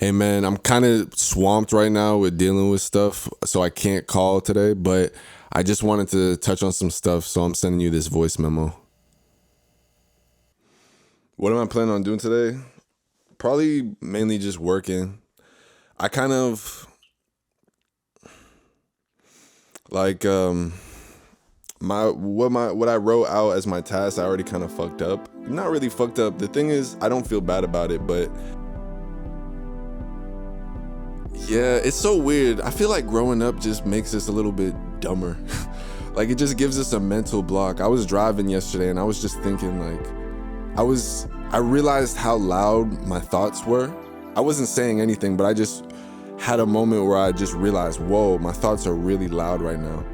Hey man, I'm kind of swamped right now with dealing with stuff, so I can't call today, but I just wanted to touch on some stuff, so I'm sending you this voice memo. What am I planning on doing today? Probably mainly just working. I kind of like what I wrote out as my task, I already kind of fucked up. Not really fucked up. The thing is, I don't feel bad about it, but yeah, it's so weird. I feel like growing up just makes us a little bit dumber. Like it just gives us a mental block. I was driving yesterday and I was just thinking I realized how loud my thoughts were. I wasn't saying anything, but I just had a moment where I just realized, whoa, my thoughts are really loud right now.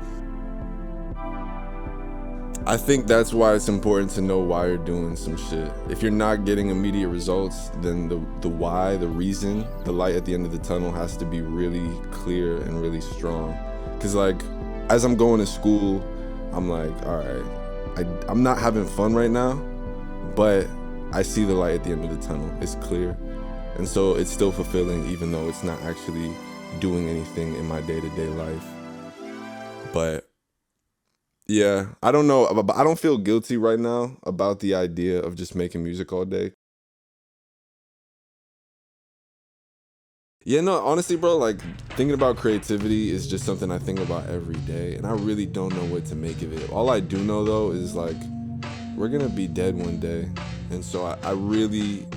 I think that's why it's important to know why you're doing some shit. If you're not getting immediate results, then the why, the reason, the light at the end of the tunnel has to be really clear and really strong. Cause like, as I'm going to school, I'm like, all right, I'm not having fun right now, but I see the light at the end of the tunnel. It's clear. And so it's still fulfilling even though it's not actually doing anything in my day-to-day life. But yeah, I don't know. I don't feel guilty right now about the idea of just making music all day. Yeah, no, honestly, bro, like thinking about creativity is just something I think about every day, and I really don't know what to make of it. All I do know though is like we're gonna be dead one day, and so I really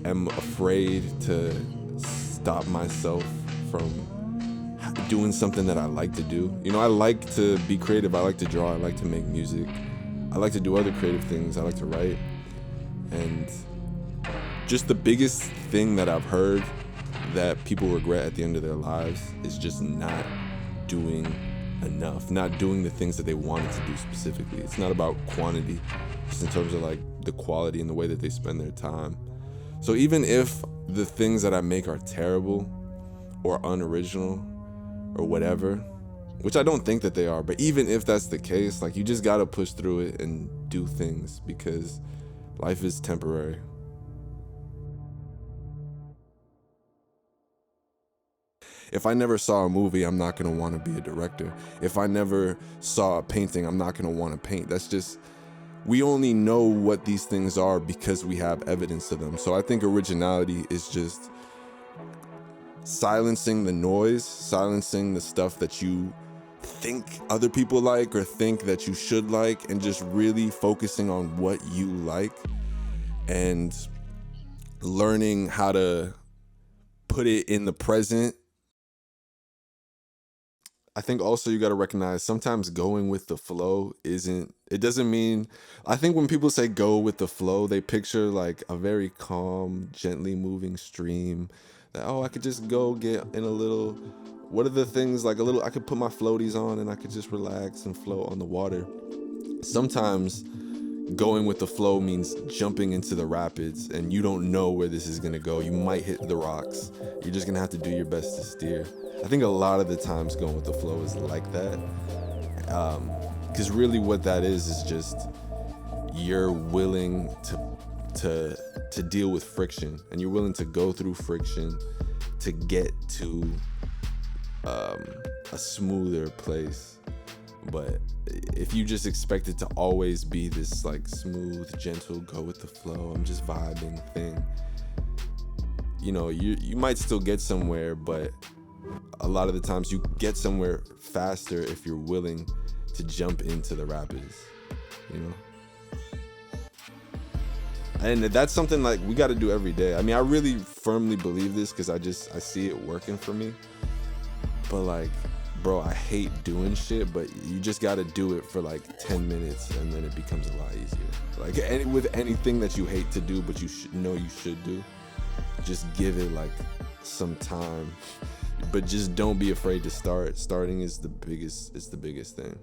am afraid to stop myself from doing something that I like to do. You know, I like to be creative. I like to draw. I like to make music. I like to do other creative things. I like to write. And just the biggest thing that I've heard that people regret at the end of their lives is just not doing enough, not doing the things that they wanted to do specifically. It's not about quantity, just in terms of like the quality and the way that they spend their time. So even if the things that I make are terrible or unoriginal or whatever, which I don't think that they are, but even if that's the case, like you just gotta push through it and do things because life is temporary. If I never saw a movie, I'm not gonna wanna be a director. If I never saw a painting, I'm not gonna wanna paint. That's just, we only know what these things are because we have evidence of them. So I think originality is just silencing the noise, silencing the stuff that you think other people like or think that you should like, and just really focusing on what you like and learning how to put it in the present. I think also you got to recognize sometimes going with the flow it doesn't mean, I think when people say go with the flow, they picture like a very calm, gently moving stream that, oh, I could just go get in a little, what are the things like a little, I could put my floaties on and I could just relax and float on the water. Sometimes going with the flow means jumping into the rapids and you don't know where this is gonna go. You might hit the rocks. You're just gonna have to do your best to steer. I think a lot of the times going with the flow is like that. Because really what that is just you're willing to deal with friction, and you're willing to go through friction to get to a smoother place. But if you just expect it to always be this like smooth, gentle, go with the flow, I'm just vibing thing, you know, you might still get somewhere, but a lot of the times you get somewhere faster if you're willing to jump into the rapids, you know? And that's something like we got to do every day. I mean, I really firmly believe this because I see it working for me. But like, bro, I hate doing shit, but you just got to do it for like 10 minutes and then it becomes a lot easier. Like with anything that you hate to do, but you know you should do, just give it like some time. But just don't be afraid to start. Starting is the biggest thing.